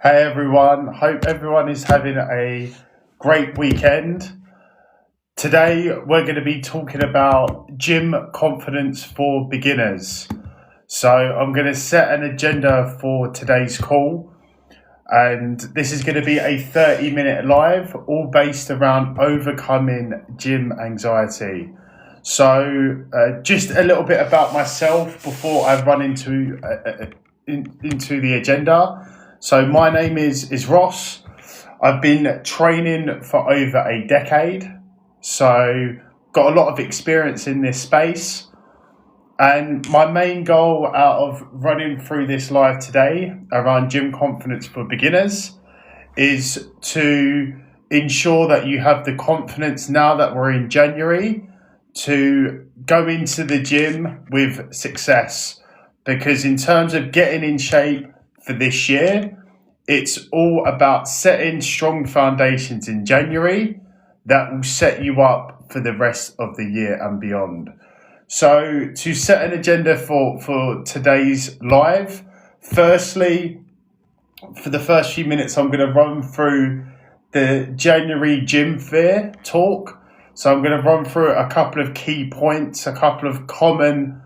Hey everyone, hope everyone is having a great weekend. Today we're going to be talking about gym confidence for beginners. So I'm going to set an agenda for today's call, and this is going to be a 30-minute live, all based around overcoming gym anxiety. So just a little bit about myself before I run into the agenda. So my name is Ross. I've been training for over a decade, so got a lot of experience in this space. And my main goal out of running through this live today around gym confidence for beginners is to ensure that you have the confidence now that we're in January to go into the gym with success. Because in terms of getting in shape for this year, it's all about setting strong foundations in January that will set you up for the rest of the year and beyond. So to set an agenda for today's live, firstly, for the first few minutes, I'm going to run through the January gym fear talk. So I'm going to run through a couple of key points, a couple of common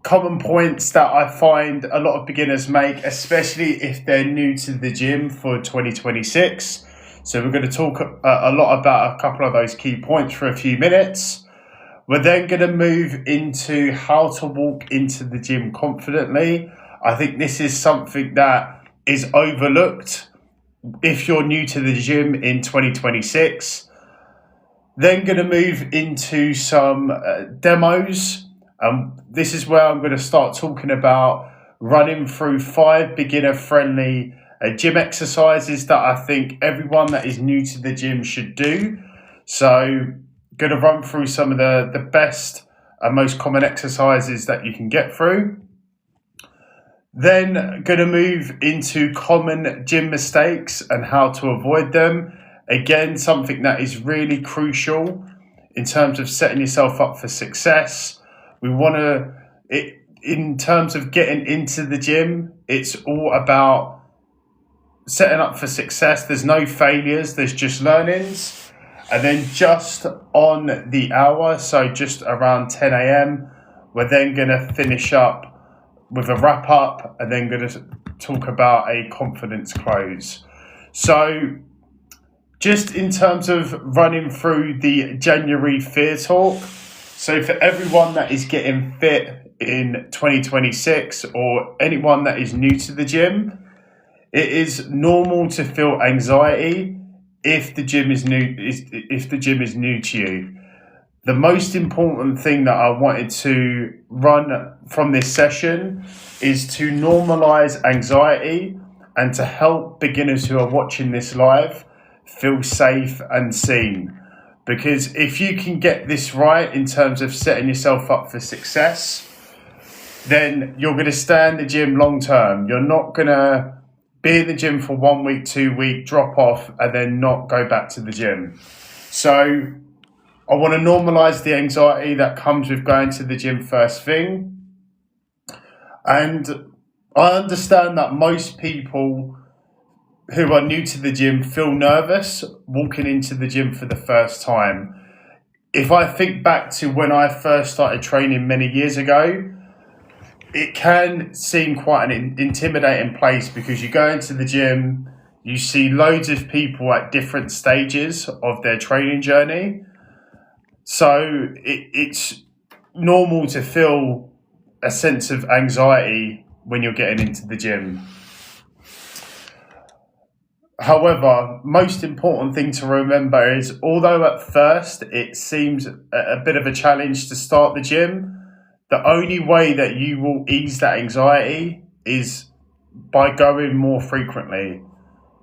points that I find a lot of beginners make, especially if they're new to the gym for 2026. So we're going to talk a lot about a couple of those key points for a few minutes. We're then going to move into how to walk into the gym confidently. I think this is something that is overlooked if you're new to the gym in 2026. Then going to move into some demos. This is where I'm going to start talking about running through 5 beginner-friendly gym exercises that I think everyone that is new to the gym should do. So, going to run through some of the best and most common exercises that you can get through. Then, going to move into common gym mistakes and how to avoid them. Again, something that is really crucial in terms of setting yourself up for success. We want to, in terms of getting into the gym, it's all about setting up for success. There's no failures, there's just learnings. And then just on the hour, so just around 10 a.m., we're then going to finish up with a wrap up and then going to talk about a confidence close. So just in terms of running through the January fear talk, so for everyone that is getting fit in 2026 or anyone that is new to the gym, it is normal to feel anxiety if the gym is new to you. The most important thing that I wanted to run from this session is to normalize anxiety and to help beginners who are watching this live feel safe and seen. Because if you can get this right in terms of setting yourself up for success, then you're going to stay in the gym long term. You're not going to be in the gym for 1 week, 2 weeks, drop off, and then not go back to the gym. So I want to normalize the anxiety that comes with going to the gym first thing. And I understand that most people who are new to the gym feel nervous walking into the gym for the first time. If I think back to when I first started training many years ago, it can seem quite an intimidating place because you go into the gym, you see loads of people at different stages of their training journey. So it's normal to feel a sense of anxiety when you're getting into the gym. However, most important thing to remember is, although at first it seems a bit of a challenge to start the gym, the only way that you will ease that anxiety is by going more frequently.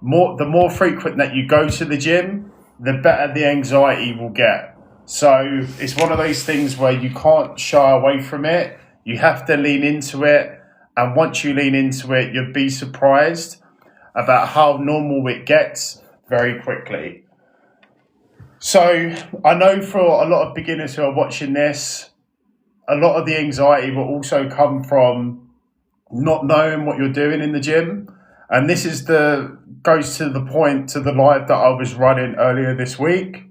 The more frequent that you go to the gym, the better the anxiety will get. So it's one of those things where you can't shy away from it. You have to lean into it. And once you lean into it, you'll be surprised about how normal it gets very quickly. So I know for a lot of beginners who are watching this, a lot of the anxiety will also come from not knowing what you're doing in the gym And this is goes to the point to the live that I was running earlier this week.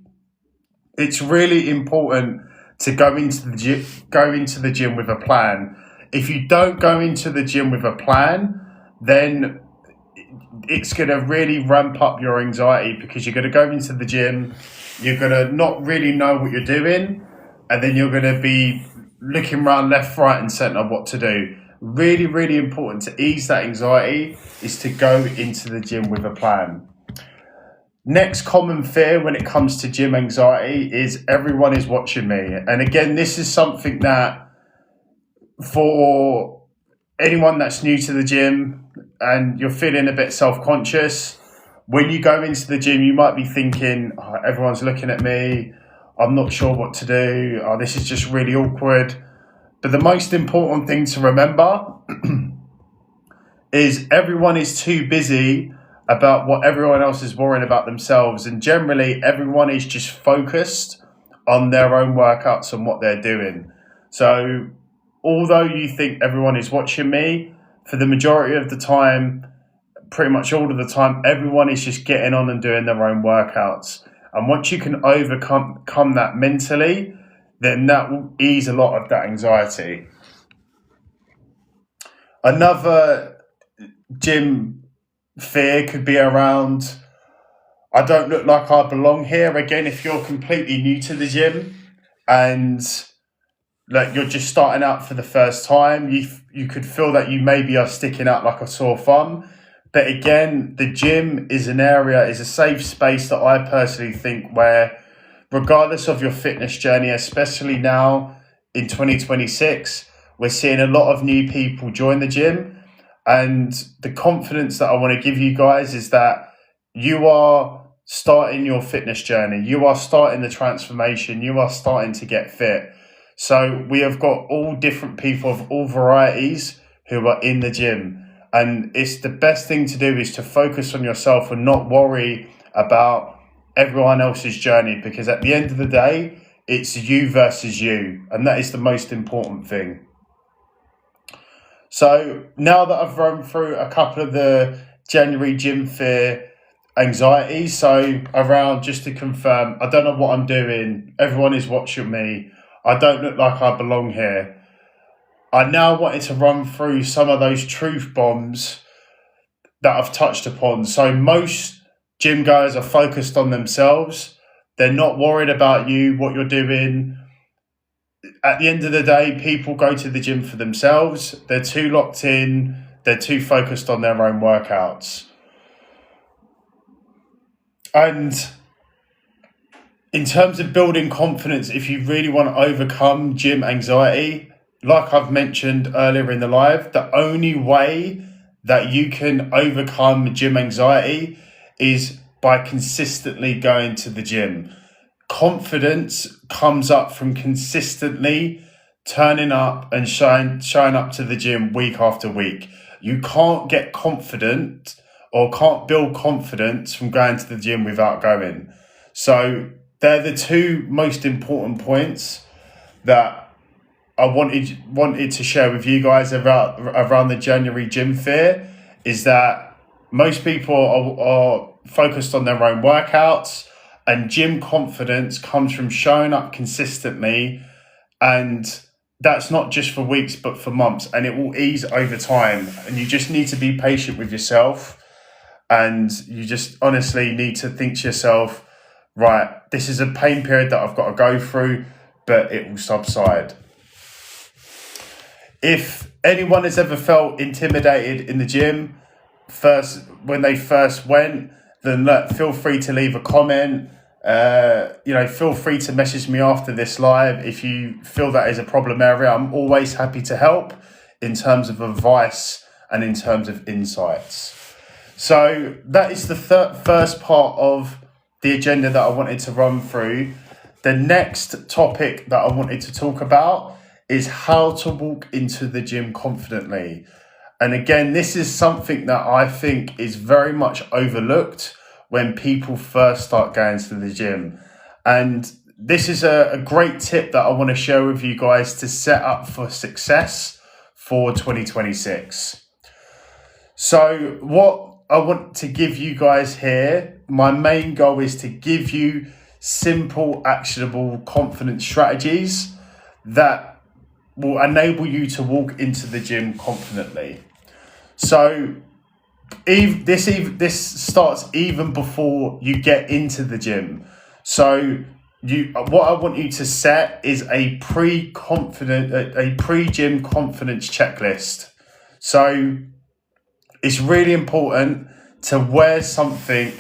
It's really important to go into the gym with a plan. If you don't go into the gym with a plan, then it's going to really ramp up your anxiety, because you're going to go into the gym, you're going to not really know what you're doing, and then you're going to be looking around left, right, and centre what to do. Really, really important to ease that anxiety is to go into the gym with a plan. Next common fear when it comes to gym anxiety is everyone is watching me. And again, this is something that for anyone that's new to the gym and you're feeling a bit self-conscious, when you go into the gym, you might be thinking, oh, everyone's looking at me, I'm not sure what to do, oh, this is just really awkward. But the most important thing to remember is everyone is too busy about what everyone else is worrying about themselves. And generally, everyone is just focused on their own workouts and what they're doing. So although you think everyone is watching me, for the majority of the time, pretty much all of the time, everyone is just getting on and doing their own workouts. And once you can overcome that mentally, then that will ease a lot of that anxiety. Another gym fear could be around, I don't look like I belong here. Again, if you're completely new to the gym and like you're just starting out for the first time, you could feel that you maybe are sticking out like a sore thumb. But again, the gym is a safe space that I personally think where, regardless of your fitness journey, especially now in 2026, we're seeing a lot of new people join the gym. And the confidence that I want to give you guys is that you are starting your fitness journey. You are starting the transformation. You are starting to get fit. So we have got all different people of all varieties who are in the gym. And it's the best thing to do is to focus on yourself and not worry about everyone else's journey, because at the end of the day, it's you versus you. And that is the most important thing. So now that I've run through a couple of the January gym fear anxieties, so around, just to confirm, I don't know what I'm doing, everyone is watching me, I don't look like I belong here. I now wanted to run through some of those truth bombs that I've touched upon. So most gym goers are focused on themselves. They're not worried about you, what you're doing. At the end of the day, people go to the gym for themselves. They're too locked in. They're too focused on their own workouts. And in terms of building confidence, if you really want to overcome gym anxiety, like I've mentioned earlier in the live, the only way that you can overcome gym anxiety is by consistently going to the gym. Confidence comes up from consistently turning up and showing up to the gym week after week. You can't get confident or can't build confidence from going to the gym without going. So they're the two most important points that I wanted to share with you guys around the January gym fear, is that most people are focused on their own workouts, and gym confidence comes from showing up consistently, and that's not just for weeks but for months, and it will ease over time. And you just need to be patient with yourself, and you just honestly need to think to yourself, right, this is a pain period that I've got to go through, but it will subside. If anyone has ever felt intimidated in the gym when they first went, then feel free to leave a comment. Feel free to message me after this live if you feel that is a problem area. I'm always happy to help in terms of advice and in terms of insights. So that is the first part of the agenda that I wanted to run through. The next topic that I wanted to talk about is how to walk into the gym confidently. And again, this is something that I think is very much overlooked when people first start going to the gym. And this is a great tip that I want to share with you guys to set up for success for 2026. So what I want to give you guys here, my main goal is to give you simple, actionable confidence strategies that will enable you to walk into the gym confidently. So this starts even before you get into the gym. So what I want you to set is a pre-gym confidence checklist. So it's really important to wear something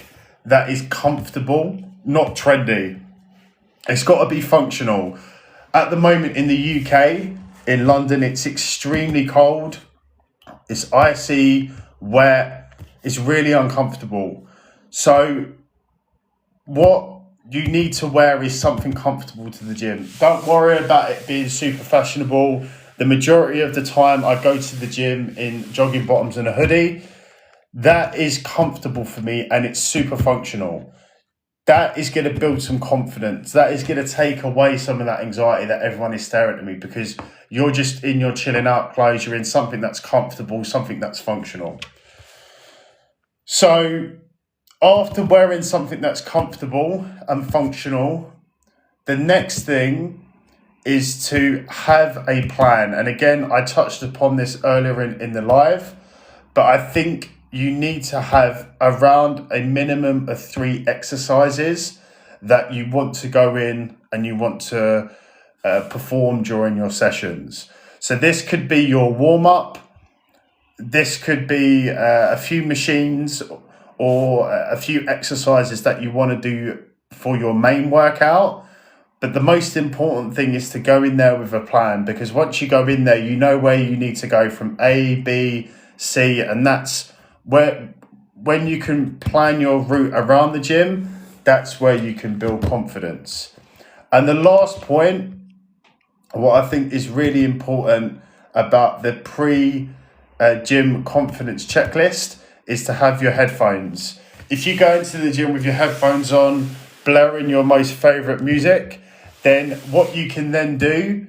that is comfortable, not trendy. It's got to be functional. At the moment in the UK, in London, it's extremely cold. It's icy, wet. It's really uncomfortable. So what you need to wear is something comfortable to the gym. Don't worry about it being super fashionable. The majority of the time I go to the gym in jogging bottoms and a hoodie. That is comfortable for me and it's super functional. That is going to build some confidence. That is going to take away some of that anxiety that everyone is staring at me, because you're just in your chilling out clothes. You're in something that's comfortable, something that's functional. So after wearing something that's comfortable and functional, the next thing is to have a plan. And again, I touched upon this earlier in the live, but I think you need to have around a minimum of 3 exercises that you want to go in and you want to perform during your sessions. So this could be your warm-up. This could be a few machines or a few exercises that you want to do for your main workout. But the most important thing is to go in there with a plan, because once you go in there, you know where you need to go from A, B, C, and that's where, when you can plan your route around the gym, that's where you can build confidence. And the last point, what I think is really important about the pre-gym confidence checklist, is to have your headphones. If you go into the gym with your headphones on, blaring your most favorite music, then what you can then do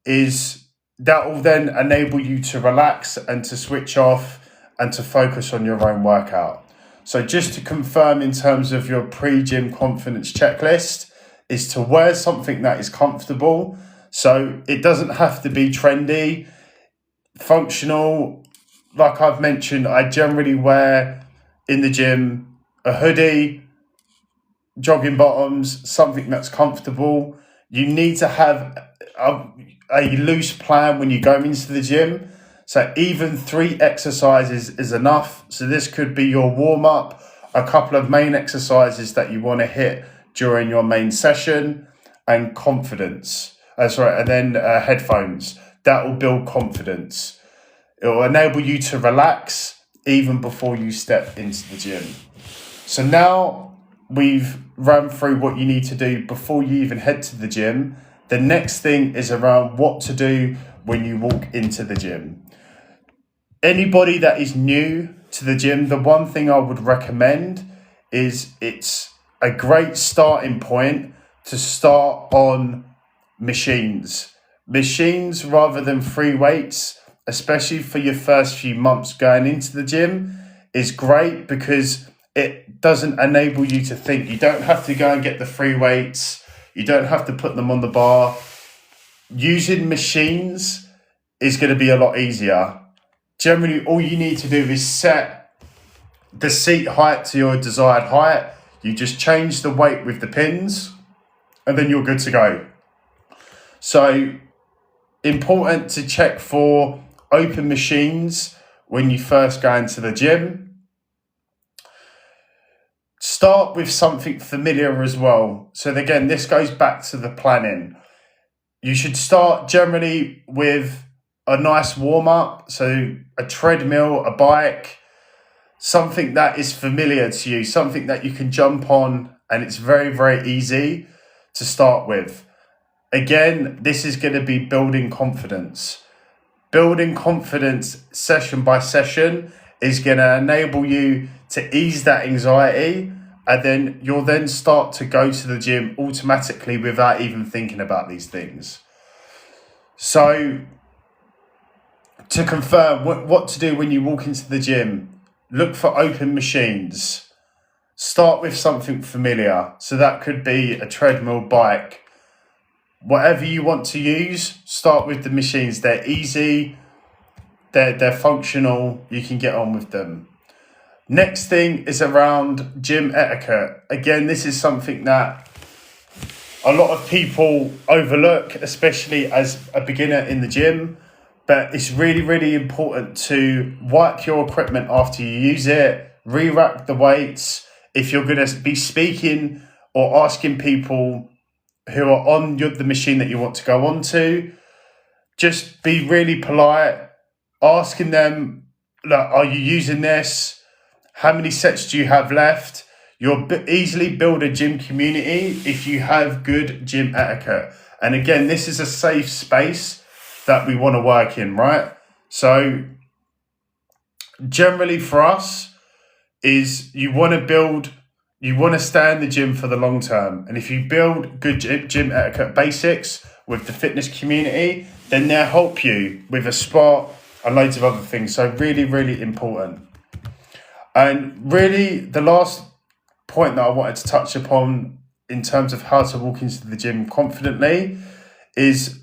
is that will then enable you to relax and to switch off and to focus on your own workout. So just to confirm, in terms of your pre-gym confidence checklist, is to wear something that is comfortable. So it doesn't have to be trendy, functional. Like I've mentioned, I generally wear in the gym a hoodie, jogging bottoms, something that's comfortable. You need to have a loose plan when you go into the gym. So even 3 exercises is enough. So this could be your warm-up, a couple of main exercises that you want to hit during your main session, and confidence. And then headphones. That will build confidence. It will enable you to relax even before you step into the gym. So now we've run through what you need to do before you even head to the gym. The next thing is around what to do when you walk into the gym. Anybody that is new to the gym, the one thing I would recommend is it's a great starting point to start on machines. Machines rather than free weights, especially for your first few months going into the gym, is great because it doesn't enable you to think. You don't have to go and get the free weights. You don't have to put them on the bar. Using machines is going to be a lot easier. Generally, all you need to do is set the seat height to your desired height. You just change the weight with the pins, and then you're good to go. So, important to check for open machines when you first go into the gym. Start with something familiar as well. So again, this goes back to the planning. You should start generally with a nice warm-up, so a treadmill, a bike, something that is familiar to you, something that you can jump on and it's very, very easy to start with. Again, this is going to be building confidence. Building confidence session by session is going to enable you to ease that anxiety, and then you'll then start to go to the gym automatically without even thinking about these things. So to confirm what to do when you walk into the gym, look for open machines. Start with something familiar. So that could be a treadmill, bike, whatever you want to use. Start with the machines. They're easy, they're functional, you can get on with them. Next thing is around gym etiquette. Again, this is something that a lot of people overlook, especially as a beginner in the gym. But it's really, really important to wipe your equipment after you use it, re-rack the weights. If you're going to be speaking or asking people who are on the machine that you want to go on to, just be really polite, asking them, look, are you using this? How many sets do you have left? You'll easily build a gym community if you have good gym etiquette. And again, this is a safe space that we want to work in, right? So generally for us is you want to stay in the gym for the long term. And if you build good gym etiquette basics with the fitness community, then they'll help you with a spot and loads of other things. So really, really important. And really the last point that I wanted to touch upon in terms of how to walk into the gym confidently is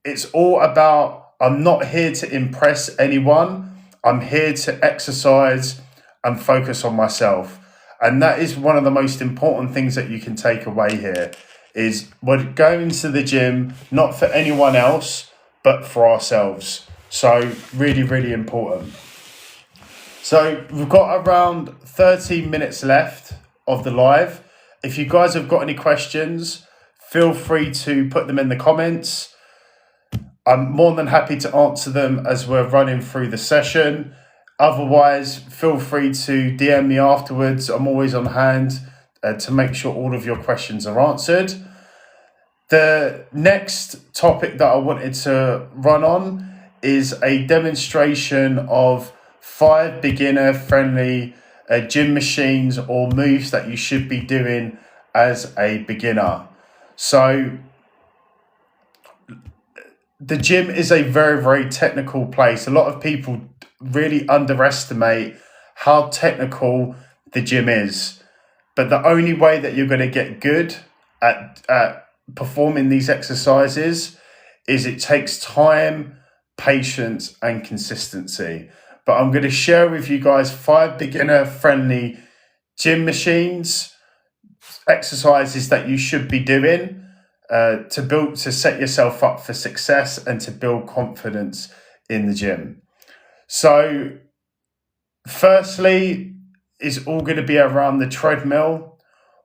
it's all about, I'm not here to impress anyone. I'm here to exercise and focus on myself. And that is one of the most important things that you can take away here is we're going to the gym, not for anyone else, but for ourselves. So really, really important. So we've got around 13 minutes left of the live. If you guys have got any questions, feel free to put them in the comments. I'm more than happy to answer them as we're running through the session. Otherwise, feel free to DM me afterwards. I'm always on hand to make sure all of your questions are answered. The next topic that I wanted to run on is a demonstration of 5 beginner-friendly gym machines or moves that you should be doing as a beginner. So the gym is a very, very technical place. A lot of people really underestimate how technical the gym is. But the only way that you're going to get good at performing these exercises is it takes time, patience, and consistency. But I'm going to share with you guys 5 beginner-friendly gym machines, exercises that you should be doing to set yourself up for success and to build confidence in the gym. So, firstly, is all going to be around the treadmill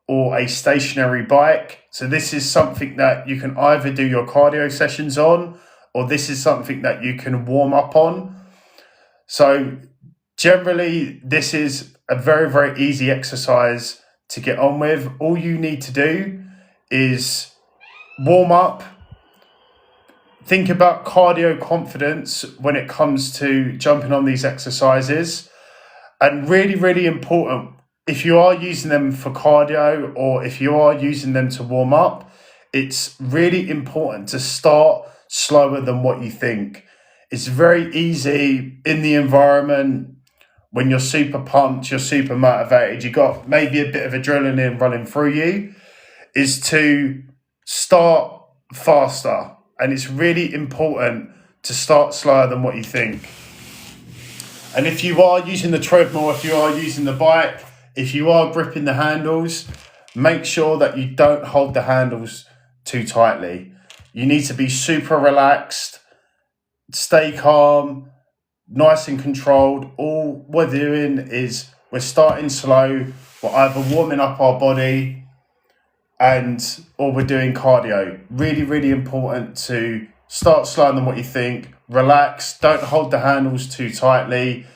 or a stationary bike. So this is something that you can either do your cardio sessions on, or this is something that you can warm up on. So generally, this is a very, very easy exercise to get on with. All you need to do is warm up. Think about cardio confidence when it comes to jumping on these exercises. And really, really important, if you are using them for cardio or if you are using them to warm up, it's really important to start slower than what you think. It's very easy in the environment when you're super pumped, you're super motivated, you got maybe a bit of adrenaline running through you, is to start faster. And it's really important to start slower than what you think. And if you are using the treadmill, if you are using the bike, if you are gripping the handles, make sure that you don't hold the handles too tightly. You need to be super relaxed, stay calm, nice and controlled. All we're doing is we're starting slow. We're either warming up our body or we're doing cardio. Really, really important to start slower than what you think. Relax. Don't hold the handles too tightly.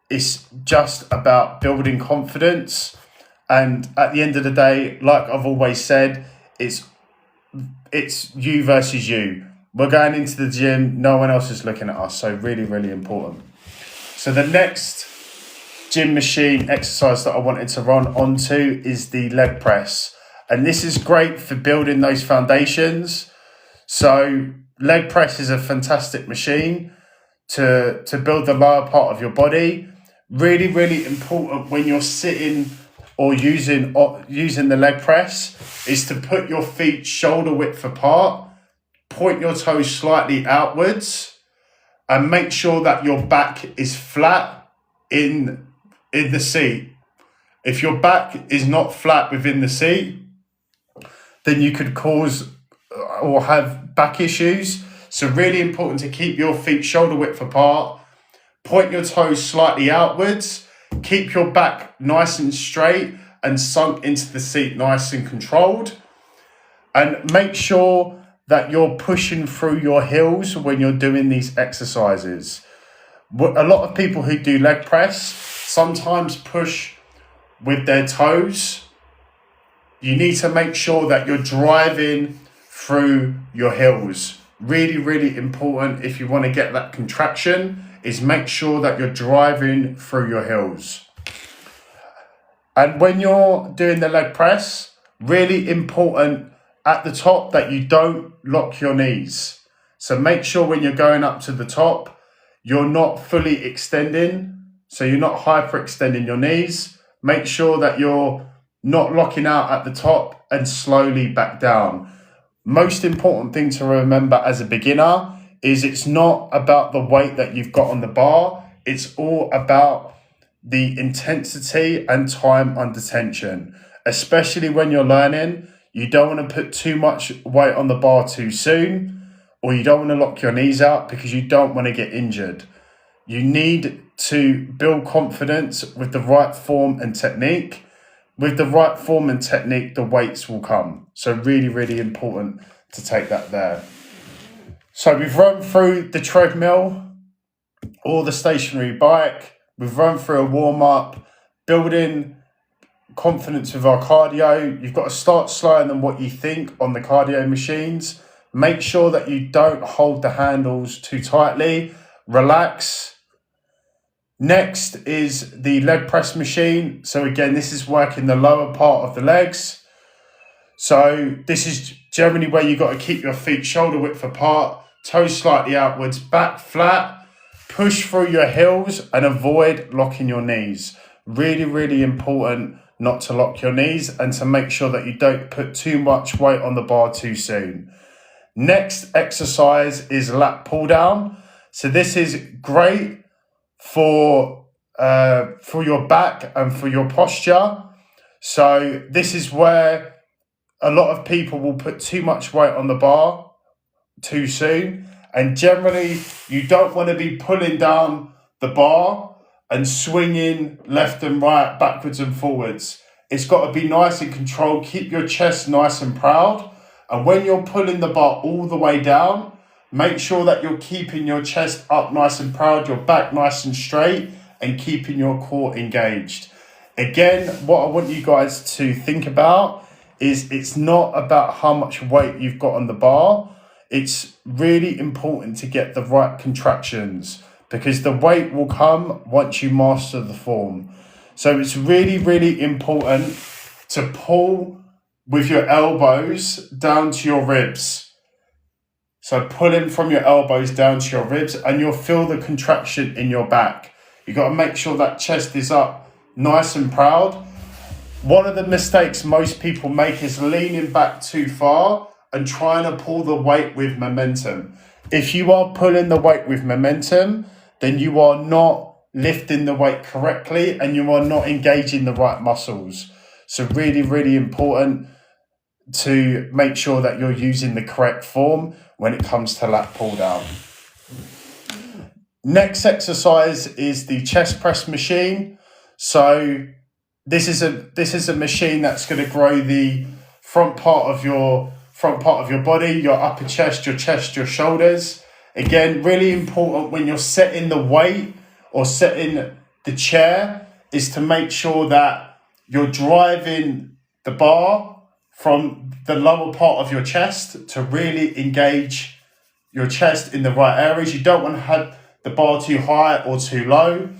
It's just about building confidence. And at the end of the day, like I've always said, it's you versus you. We're going into the gym. No one else is looking at us. So really, really important. So the next gym machine exercise that I wanted to run onto is the leg press. And this is great for building those foundations. So leg press is a fantastic machine to build the lower part of your body. Really, really important when you're sitting or using the leg press is to put your feet shoulder width apart, point your toes slightly outwards, and make sure that your back is flat in the seat. If your back is not flat within the seat, then you could cause or have back issues. So really important to keep your feet shoulder width apart, point your toes slightly outwards, keep your back nice and straight and sunk into the seat nice and controlled. And make sure that you're pushing through your heels when you're doing these exercises. A lot of people who do leg press sometimes push with their toes. You need to make sure that you're driving through your heels. Really, really important if you want to get that contraction is make sure that you're driving through your heels. And when you're doing the leg press, really important at the top that you don't lock your knees. So make sure when you're going up to the top, you're not fully extending. So you're not hyperextending your knees. Make sure that you're not locking out at the top and slowly back down. Most important thing to remember as a beginner is it's not about the weight that you've got on the bar. It's all about the intensity and time under tension. Especially when you're learning, you don't want to put too much weight on the bar too soon, or you don't want to lock your knees out because you don't want to get injured. You need to build confidence with the right form and technique. With the right form and technique, the weights will come. So really, really important to take that there. So we've run through the treadmill or the stationary bike. We've run through a warm-up, building confidence with our cardio. You've got to start slower than what you think on the cardio machines. Make sure that you don't hold the handles too tightly. Relax. Next is the leg press machine. So again, this is working the lower part of the legs. So this is generally where you've got to keep your feet shoulder width apart, toes slightly outwards, back flat, push through your heels and avoid locking your knees. Really, really important not to lock your knees and to make sure that you don't put too much weight on the bar too soon. Next exercise is lat pull down. So this is great for your back and for your posture. So this is where a lot of people will put too much weight on the bar too soon. And generally, you don't want to be pulling down the bar and swinging left and right, backwards and forwards. It's got to be nice and controlled. Keep your chest nice and proud. And when you're pulling the bar all the way down, make sure that you're keeping your chest up nice and proud, your back nice and straight, and keeping your core engaged. Again, what I want you guys to think about is it's not about how much weight you've got on the bar. It's really important to get the right contractions because the weight will come once you master the form. So it's really, really important to pull with your elbows down to your ribs. So pulling from your elbows down to your ribs and you'll feel the contraction in your back. You've got to make sure that chest is up nice and proud. One of the mistakes most people make is leaning back too far and trying to pull the weight with momentum. If you are pulling the weight with momentum, then you are not lifting the weight correctly and you are not engaging the right muscles. So really, really important to make sure that you're using the correct form when it comes to lat pull down. Next exercise is the chest press machine. So this is a machine that's going to grow the front part of your body, your upper chest, your shoulders. Again, really important when you're setting the weight or setting the chair is to make sure that you're driving the bar from the lower part of your chest to really engage your chest in the right areas. You don't want to have the bar too high or too low.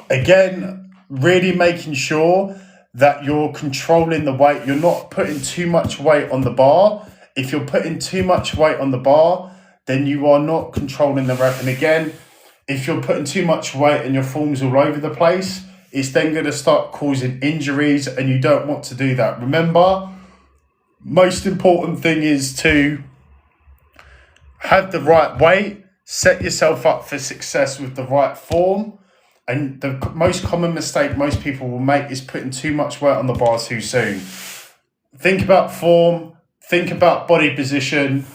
Again, really making sure that you're controlling the weight. You're not putting too much weight on the bar. If you're putting too much weight on the bar, then you are not controlling the rep. And again, If you're putting too much weight and your form's all over the place, it's then going to start causing injuries, and you don't want to do that. Remember, most important thing is to have the right weight, set yourself up for success with the right form. And the most common mistake most people will make is putting too much weight on the bar too soon. Think about form, think about body position,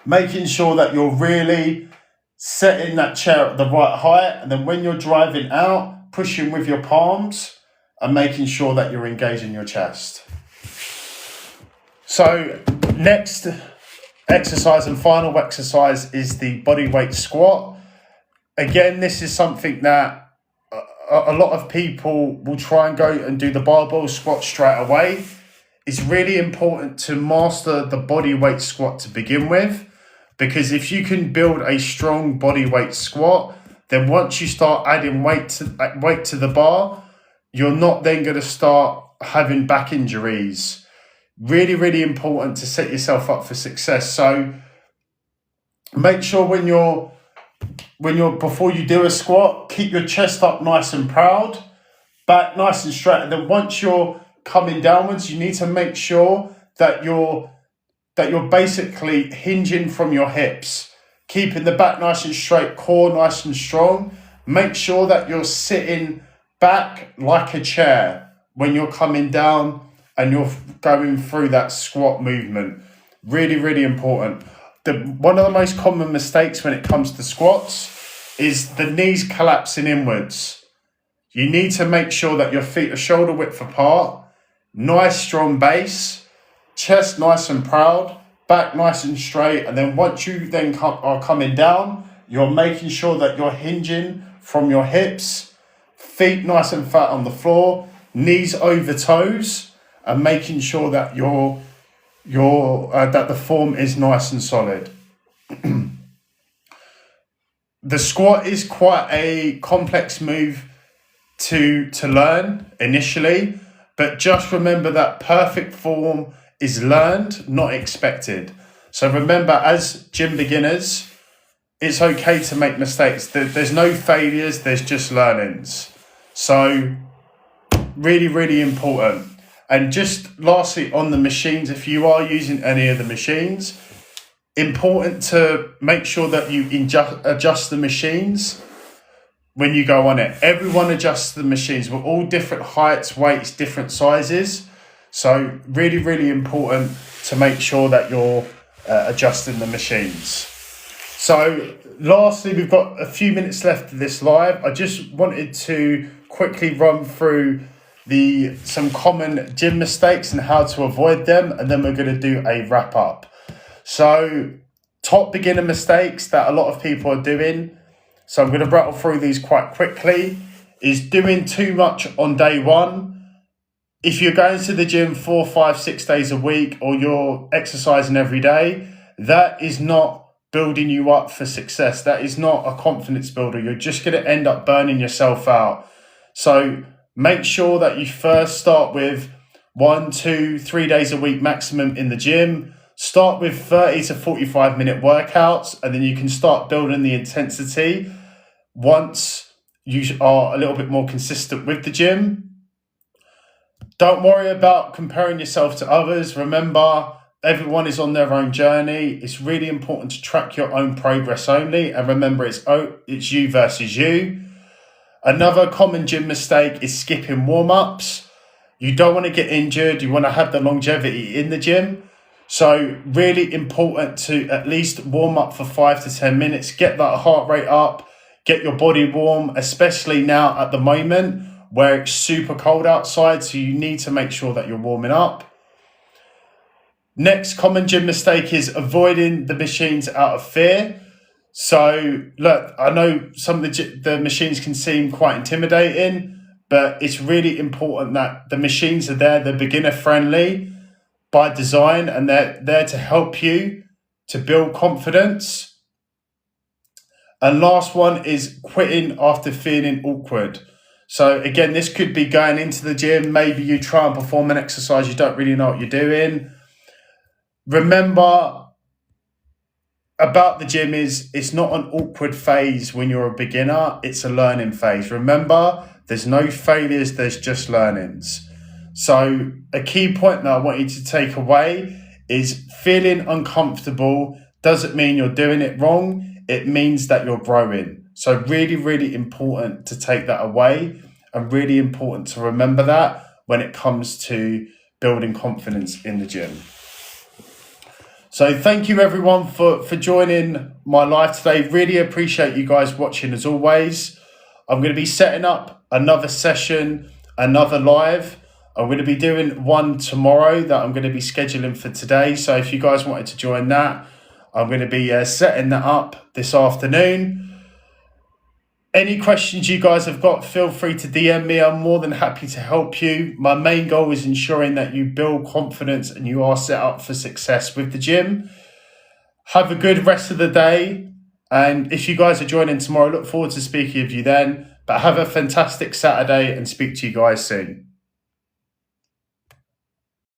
making sure that you're really setting that chair at the right height. And then when you're driving out, pushing with your palms and making sure that you're engaging your chest. So next exercise and final exercise is the body weight squat. Again, this is something that a lot of people will try and go and do the barbell squat straight away. It's really important to master the body weight squat to begin with, because if you can build a strong body weight squat, then once you start adding weight to the bar, you're not then going to start having back injuries. Really, really important to set yourself up for success. So make sure before you do a squat, keep your chest up nice and proud, back nice and straight. And then once you're coming downwards, you need to make sure that you're basically hinging from your hips, keeping the back nice and straight, core nice and strong. Make sure that you're sitting back like a chair when you're coming down and you're going through that squat movement. Really, really important. One of the most common mistakes when it comes to squats is the knees collapsing inwards. You need to make sure that your feet are shoulder width apart, nice strong base, chest nice and proud, back nice and straight. And then once you then are coming down, you're making sure that you're hinging from your hips, feet nice and flat on the floor, knees over toes, and making sure that that the form is nice and solid. The squat is quite a complex move to learn initially, but just remember that perfect form is learned, not expected. So remember, as gym beginners, it's okay to make mistakes. There's no failures, there's just learnings. So really, really important. And just lastly, on the machines, if you are using any of the machines, important to make sure that you adjust the machines when you go on it. Everyone adjusts the machines. We're all different heights, weights, different sizes. So really, really important to make sure that you're adjusting the machines. So lastly, we've got a few minutes left of this live. I just wanted to quickly run through some common gym mistakes and how to avoid them, and then we're going to do a wrap up. So top beginner mistakes that a lot of people are doing, so I'm going to rattle through these quite quickly, is doing too much on day one. If you're going to the gym 4, 5, 6 days a week, or you're exercising every day, that is not building you up for success. That is not a confidence builder. You're just going to end up burning yourself out. So make sure that you first start with 1, 2, 3 days a week maximum in the gym. Start with 30 to 45 minute workouts, and then you can start building the intensity once you are a little bit more consistent with the gym. Don't worry about comparing yourself to others. Remember, everyone is on their own journey. It's really important to track your own progress only, and remember, it's you versus you. Another common gym mistake is skipping warm-ups. You don't want to get injured. You want to have the longevity in the gym. So really important to at least warm up for 5 to 10 minutes. Get that heart rate up. Get your body warm, especially now at the moment where it's super cold outside. So you need to make sure that you're warming up. Next common gym mistake is avoiding the machines out of fear. So look, I know some of the machines can seem quite intimidating, but it's really important that the machines are there. They're beginner friendly by design, and they're there to help you to build confidence. And last one is quitting after feeling awkward. So again, this could be going into the gym. Maybe you try and perform an exercise, you don't really know what you're doing. Remember, about the gym is it's not an awkward phase when you're a beginner, it's a learning phase. Remember, there's no failures, there's just learnings. So a key point that I want you to take away is feeling uncomfortable doesn't mean you're doing it wrong. It means that you're growing. So really, really important to take that away, and really important to remember that when it comes to building confidence in the gym. So thank you everyone for joining my live today. Really appreciate you guys watching as always. I'm going to be setting up another session, another live. I'm going to be doing one tomorrow that I'm going to be scheduling for today. So if you guys wanted to join that, I'm going to be setting that up this afternoon. Any questions you guys have got, feel free to DM me. I'm more than happy to help you. My main goal is ensuring that you build confidence and you are set up for success with the gym. Have a good rest of the day. And if you guys are joining tomorrow, look forward to speaking with you then. But have a fantastic Saturday and speak to you guys soon.